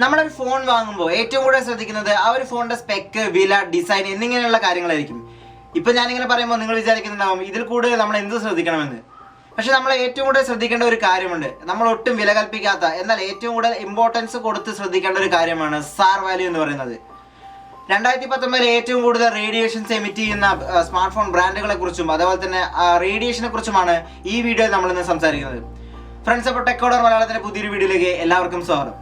നമ്മുടെ ഒരു ഫോൺ വാങ്ങുമ്പോൾ ഏറ്റവും കൂടുതൽ ശ്രദ്ധിക്കുന്നത് ആ ഒരു ഫോണിന്റെ സ്പെക്ക്, വില, ഡിസൈൻ എന്നിങ്ങനെയുള്ള കാര്യങ്ങളായിരിക്കും. ഇപ്പൊ ഞാനിങ്ങനെ പറയുമ്പോൾ നിങ്ങൾ വിചാരിക്കുന്നുണ്ടാവും ഇതിൽ കൂടുതൽ നമ്മൾ എന്ത് ശ്രദ്ധിക്കണമെന്ന്. പക്ഷെ നമ്മൾ ഏറ്റവും കൂടുതൽ ശ്രദ്ധിക്കേണ്ട ഒരു കാര്യമുണ്ട്. നമ്മൾ ഒട്ടും വില കൽപ്പിക്കാത്ത എന്നാൽ ഏറ്റവും കൂടുതൽ ഇമ്പോർട്ടൻസ് കൊടുത്ത് ശ്രദ്ധിക്കേണ്ട ഒരു കാര്യമാണ് സാർ വാല്യൂ എന്ന് പറയുന്നത്. 2019 ഏറ്റവും കൂടുതൽ റേഡിയേഷൻസ് എമിറ്റ് ചെയ്യുന്ന സ്മാർട്ട് ഫോൺ ബ്രാൻഡുകളെ കുറിച്ചും അതുപോലെ തന്നെ റേഡിയേഷനെ കുറിച്ചുമാണ് ഈ വീഡിയോയിൽ നമ്മൾ ഇന്ന് സംസാരിക്കുന്നത്. ഫ്രണ്ട്സ്, അപ്പോൾ ടെക് കോഡർ മലയാളത്തിന്റെ പുതിയൊരു വീഡിയോയിലേക്ക് എല്ലാവർക്കും സ്വാഗതം.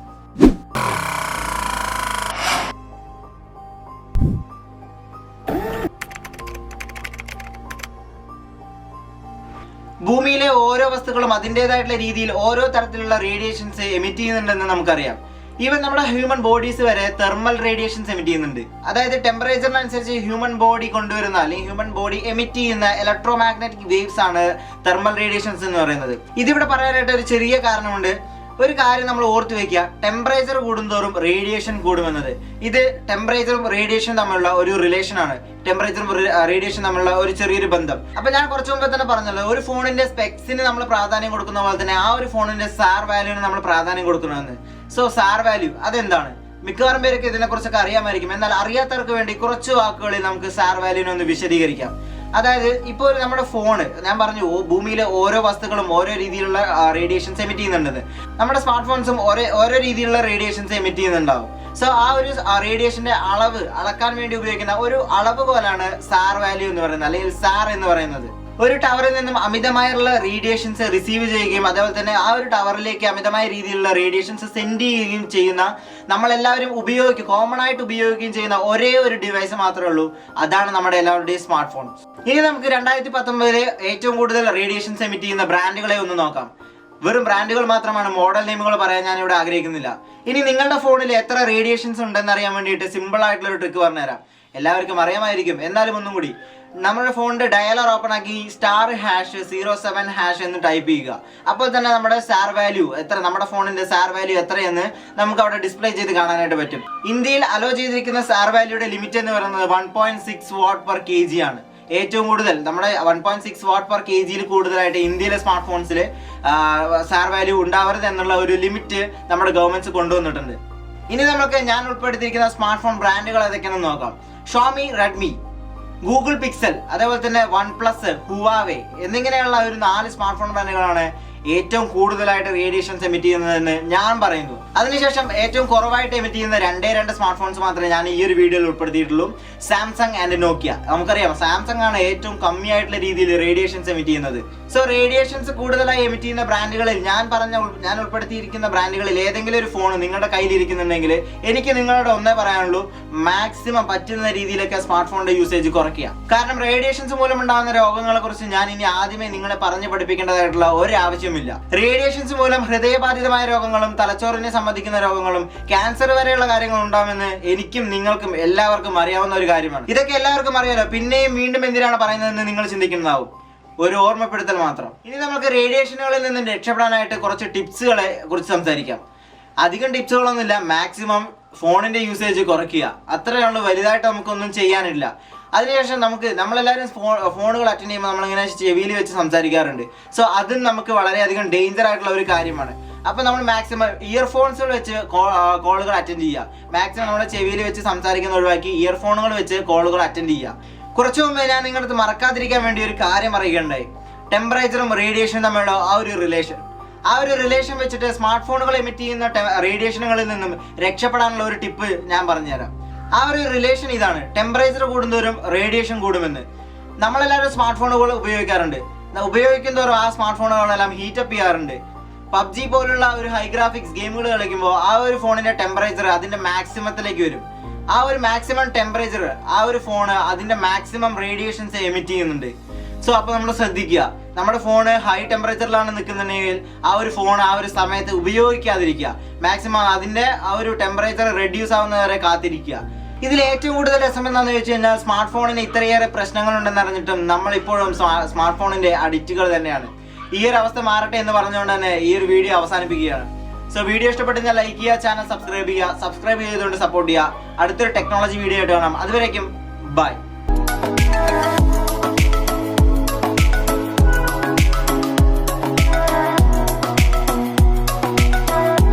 ഭൂമിയിലെ ഓരോ വസ്തുക്കളും അതിൻ്റെതായിട്ടുള്ള രീതിയിൽ ഓരോ തരത്തിലുള്ള റേഡിയേഷൻസ് എമിറ്റ് ചെയ്യുന്നുണ്ടെന്ന് നമുക്കറിയാം. ഈവൻ നമ്മുടെ ഹ്യൂമൻ ബോഡീസ് വരെ തെർമൽ റേഡിയേഷൻസ് എമിറ്റ് ചെയ്യുന്നുണ്ട്. അതായത് ടെമ്പറേച്ചറിനനുസരിച്ച് ഹ്യൂമൻ ബോഡി കൊണ്ടുവരുന്ന അല്ലെങ്കിൽ ഹ്യൂമൻ ബോഡി എമിറ്റ് ചെയ്യുന്ന ഇലക്ട്രോ മാഗ്നറ്റിക് വേവ്സ് ആണ് തെർമൽ റേഡിയേഷൻസ് എന്ന് പറയുന്നത്. ഇതിവിടെ പറയാനായിട്ട് ഒരു ചെറിയ കാരണമുണ്ട്. ഒരു കാര്യം നമ്മൾ ഓർത്തു വെക്കുക, ടെമ്പറേച്ചർ കൂടുന്തോറും റേഡിയേഷൻ കൂടുമെന്നത്. ഇത് ടെമ്പറേച്ചറും റേഡിയേഷനും തമ്മിലുള്ള ഒരു റിലേഷൻ ആണ്. ടെമ്പറേച്ചറും റേഡിയേഷൻ തമ്മിലുള്ള ഒരു ചെറിയൊരു ബന്ധം. അപ്പൊ ഞാൻ കുറച്ചു മുമ്പ് തന്നെ പറഞ്ഞല്ലോ, ഒരു ഫോണിന്റെ സ്പെക്സിന് നമ്മൾ പ്രാധാന്യം കൊടുക്കുന്ന പോലെ തന്നെ ആ ഒരു ഫോണിന്റെ സാർ വാല്യൂവിന് നമ്മൾ പ്രാധാന്യം കൊടുക്കണമെന്ന്. സോ സാർ വാല്യൂ അതെന്താണ്? മിക്കവാറും പേർക്ക് ഇതിനെ കുറിച്ചൊക്കെ അറിയാമായിരിക്കും. എന്നാൽ അറിയാത്തവർക്ക് വേണ്ടി കുറച്ച് വാക്കുകളിൽ നമുക്ക് സാർ വാല്യൂവിനെ ഒന്ന് വിശദീകരിക്കാം. അതായത് ഇപ്പോൾ നമ്മുടെ ഫോണ്, ഞാൻ പറഞ്ഞു ഭൂമിയിലെ ഓരോ വസ്തുക്കളും ഓരോ രീതിയിലുള്ള റേഡിയേഷൻസ് എമിറ്റ് ചെയ്യുന്നുണ്ടെന്ന്. നമ്മുടെ സ്മാർട്ട് ഫോൺസും ഓരോ രീതിയിലുള്ള റേഡിയേഷൻസ് എമിറ്റ് ചെയ്യുന്നുണ്ടാവും. സോ ആ ഒരു റേഡിയേഷന്റെ അളവ് അളക്കാൻ വേണ്ടി ഉപയോഗിക്കുന്ന ഒരു അളവ് പോലാണ് സാർ വാല്യൂ എന്ന് പറയുന്നത്, അല്ലെങ്കിൽ സാർ എന്ന് പറയുന്നത്. ഒരു ടവറിൽ നിന്നും അമിതമായുള്ള റേഡിയേഷൻസ് റിസീവ് ചെയ്യുകയും അതേപോലെ തന്നെ ആ ഒരു ടവറിലേക്ക് അമിതമായ രീതിയിലുള്ള റേഡിയേഷൻസ് സെൻഡ് ചെയ്യുകയും ചെയ്യുന്ന, നമ്മളെല്ലാവരും കോമൺ ആയിട്ട് ഉപയോഗിക്കുകയും ചെയ്യുന്ന ഒരേ ഒരു ഡിവൈസ് മാത്രമേ ഉള്ളൂ. അതാണ് നമ്മുടെ എല്ലാവരുടെയും സ്മാർട്ട് ഫോൺ. ഇനി നമുക്ക് 2019 ഏറ്റവും കൂടുതൽ റേഡിയേഷൻസ് എമിറ്റ് ചെയ്യുന്ന ബ്രാൻഡുകളെ ഒന്ന് നോക്കാം. വെറും ബ്രാൻഡുകൾ മാത്രമാണ്, മോഡൽ നെയിമുകൾ പറയാൻ ഞാൻ ഇവിടെ ആഗ്രഹിക്കുന്നില്ല. ഇനി നിങ്ങളുടെ ഫോണിൽ എത്ര റേഡിയേഷൻസ് ഉണ്ടെന്ന് അറിയാൻ വേണ്ടിയിട്ട് സിമ്പിൾ ആയിട്ടുള്ള ഒരു ട്രിക്ക് പറഞ്ഞുതരാം. എല്ലാവർക്കും അറിയാമായിരിക്കും, എന്നാലും ഒന്നും കൂടി. നമ്മുടെ ഫോണിന്റെ ഡയലർ ഓപ്പൺ ആക്കി *#07# എന്ന് ടൈപ്പ് ചെയ്യുക. അപ്പോൾ തന്നെ നമ്മുടെ സാർ വാല്യൂ എത്ര, നമ്മുടെ ഫോണിന്റെ സാർ വാല്യൂ എത്രയെന്ന് നമുക്ക് അവിടെ ഡിസ്പ്ലേ ചെയ്ത് കാണാനായിട്ട് പറ്റും. ഇന്ത്യയിൽ അലോ ചെയ്തിരിക്കുന്ന സാർ വാല്യൂയുടെ ലിമിറ്റ് എന്ന് പറയുന്നത് 1.6 W/kg ആണ്. ഏറ്റവും കൂടുതൽ നമ്മുടെ 1.6 W/kg കൂടുതലായിട്ട് ഇന്ത്യയിലെ സ്മാർട്ട് ഫോൺസിൽ സാർ വാല്യൂ ഉണ്ടാവരുത് എന്നുള്ള ഒരു ലിമിറ്റ് നമ്മുടെ ഗവൺമെന്റ്സ് കൊണ്ടുവന്നിട്ടുണ്ട്. ഇനി നമുക്ക് ഞാൻ ഉൾപ്പെടുത്തിയിരിക്കുന്ന സ്മാർട്ട് ഫോൺ ബ്രാൻഡുകൾ ഏതൊക്കെയാണെന്ന് നോക്കാം. ഷോമി, റെഡ്മി, ഗൂഗിൾ പിക്സൽ, അതേപോലെ തന്നെ OnePlus, ഹുവാവേ എന്നിങ്ങനെയുള്ള ഒരു 4 സ്മാർട്ട് ഫോൺ ബ്രാൻഡുകളാണ് ഏറ്റവും കൂടുതലായിട്ട് റേഡിയേഷൻസ് എമിറ്റ് ചെയ്യുന്നതെന്ന് ഞാൻ പറയുന്നു. അതിനുശേഷം ഏറ്റവും കുറവായിട്ട് എമിറ്റ് ചെയ്യുന്ന 2 സ്മാർട്ട് ഫോൺസ് മാത്രമേ ഞാൻ ഈ ഒരു വീഡിയോയിൽ ഉൾപ്പെടുത്തിയിട്ടുള്ളൂ. സാംസങ് ആൻഡ് നോക്കിയ. നമുക്കറിയാം സാംസങ് ആണ് ഏറ്റവും കമ്മിയായിട്ടുള്ള രീതിയിൽ റേഡിയേഷൻസ് എമിറ്റ് ചെയ്യുന്നത്. സോ റേഡിയേഷൻസ് കൂടുതലായി എമിറ്റ് ചെയ്യുന്ന ബ്രാൻഡുകളിൽ ഞാൻ ഉൾപ്പെടുത്തിയിരിക്കുന്ന ബ്രാൻഡുകളിൽ ഏതെങ്കിലും ഒരു ഫോൺ നിങ്ങളുടെ കയ്യിലിരിക്കുന്നുണ്ടെങ്കിൽ എനിക്ക് നിങ്ങളോട് ഒന്നേ പറയാനുള്ളൂ, മാക്സിമം പറ്റുന്ന രീതിയിലൊക്കെ സ്മാർട്ട് ഫോണിന്റെ യൂസേജ് കുറയ്ക്കുക. കാരണം റേഡിയേഷൻസ് മൂലം ഉണ്ടാകുന്ന രോഗങ്ങളെ കുറിച്ച് ഞാൻ ഇനി ആദ്യമേ നിങ്ങളെ പറഞ്ഞു പഠിപ്പിക്കേണ്ടതായിട്ടുള്ള ഒരു ആവശ്യമില്ല. റേഡിയേഷൻസ് മൂലം ഹൃദയബാധിതമായ രോഗങ്ങളും തലച്ചോറിനെ സംബന്ധിക്കുന്ന രോഗങ്ങളും ക്യാൻസർ വരെയുള്ള കാര്യങ്ങൾ ഉണ്ടാവുമെന്ന് എനിക്കും നിങ്ങൾക്കും എല്ലാവർക്കും അറിയാവുന്ന ഒരു കാര്യമാണ്. ഇതൊക്കെ എല്ലാവർക്കും അറിയാലോ, പിന്നെയും വീണ്ടും എന്തിനാണ് പറയുന്നതെന്ന് നിങ്ങൾ ചിന്തിക്കുന്നതാവും. ഒരു ഓർമ്മപ്പെടുത്തൽ മാത്രം. ഇനി നമുക്ക് റേഡിയേഷനുകളിൽ നിന്ന് രക്ഷപ്പെടാനായിട്ട് കുറച്ച് ടിപ്സുകളെ കുറിച്ച് സംസാരിക്കാം. അധികം ടിപ്സുകളൊന്നുമില്ല, മാക്സിമം ഫോണിന്റെ യൂസേജ് കുറയ്ക്കുക, അത്രയുള്ള വലുതായിട്ട് നമുക്കൊന്നും ചെയ്യാനില്ല. അതിനുശേഷം നമ്മളെല്ലാവരും ഫോണുകൾ അറ്റൻഡ് ചെയ്യുമ്പോൾ നമ്മളിങ്ങനെ ചെവിയിൽ വെച്ച് സംസാരിക്കാറുണ്ട്. സോ അതും നമുക്ക് വളരെയധികം ഡേഞ്ചർ ആയിട്ടുള്ള ഒരു കാര്യമാണ്. അപ്പോൾ നമ്മൾ മാക്സിമം ഇയർഫോൺസുകൾ വെച്ച് കോളുകൾ അറ്റൻഡ് ചെയ്യുക. മാക്സിമം നമ്മുടെ ചെവിയിൽ വെച്ച് സംസാരിക്കുന്ന ഒഴിവാക്കി ഇയർഫോണുകൾ വെച്ച് കോളുകൾ അറ്റൻഡ് ചെയ്യുക. കുറച്ചു മുമ്പ് ഞാൻ നിങ്ങളടുത്ത് മറക്കാതിരിക്കാൻ വേണ്ടി ഒരു കാര്യം പറയുകയുണ്ടായി. ടെമ്പറേച്ചറും റേഡിയേഷനും തമ്മിലുള്ള ആ ഒരു റിലേഷൻ വെച്ചിട്ട് സ്മാർട്ട് ഫോണുകൾ എമിറ്റ് ചെയ്യുന്ന റേഡിയേഷനുകളിൽ നിന്നും രക്ഷപ്പെടാനുള്ള ഒരു ടിപ്പ് ഞാൻ പറഞ്ഞുതരാം. ആ ഒരു റിലേഷൻ ഇതാണ്: ടെമ്പറേച്ചർ കൂടുന്തോറും റേഡിയേഷൻ കൂടുമെന്ന്. നമ്മളെല്ലാവരും സ്മാർട്ട് ഫോണുകൾ ഉപയോഗിക്കും തോറും ആ സ്മാർട്ട് ഫോണുകളെല്ലാം ഹീറ്റപ്പ് ചെയ്യാറുണ്ട്. PUBG പോലുള്ള ഒരു ഹൈ ഗ്രാഫിക്സ് ഗെയിമുകൾ കളിക്കുമ്പോൾ ആ ഒരു ഫോണിന്റെ ടെമ്പറേച്ചർ അതിന്റെ മാക്സിമത്തിലേക്ക് വരും. ആ ഒരു മാക്സിമം ടെമ്പറേച്ചർ ആ ഒരു ഫോണ് അതിന്റെ മാക്സിമം റേഡിയേഷൻസ് എമിറ്റ് ചെയ്യുന്നുണ്ട്. സോ അപ്പോൾ നമ്മൾ ശ്രദ്ധിക്കുക, നമ്മുടെ ഫോണ് ഹൈ ടെമ്പറേച്ചറിലാണ് നിൽക്കുന്നുണ്ടെങ്കിൽ ആ ഒരു ഫോൺ ആ ഒരു സമയത്ത് ഉപയോഗിക്കാതിരിക്കുക. മാക്സിമം അതിന്റെ ആ ഒരു ടെമ്പറേച്ചർ റെഡ്യൂസ് ആവുന്നവരെ കാത്തിരിക്കുക. ഇതിൽ ഏറ്റവും കൂടുതൽ രസം എന്താണെന്ന് വെച്ച് കഴിഞ്ഞാൽ, സ്മാർട്ട് ഫോണിന് ഇത്രയേറെ പ്രശ്നങ്ങളുണ്ടെന്ന് അറിഞ്ഞിട്ടും നമ്മളിപ്പോഴും സ്മാർട്ട് ഫോണിന്റെ അഡിക്റ്റുകൾ തന്നെയാണ്. ഈ ഒരു അവസ്ഥ മാറട്ടെ എന്ന് പറഞ്ഞുകൊണ്ട് തന്നെ ഈ ഒരു വീഡിയോ അവസാനിപ്പിക്കുകയാണ്. സോ വീഡിയോ ഇഷ്ടപ്പെട്ടെങ്കിൽ ലൈക്ക് ചെയ്യുക, ചാനൽ സബ്സ്ക്രൈബ് ചെയ്തുകൊണ്ട് സപ്പോർട്ട് ചെയ്യുക. അടുത്തൊരു ടെക്നോളജി വീഡിയോ ആയിട്ട് കാണാം. അതുവരേക്കും ബൈ.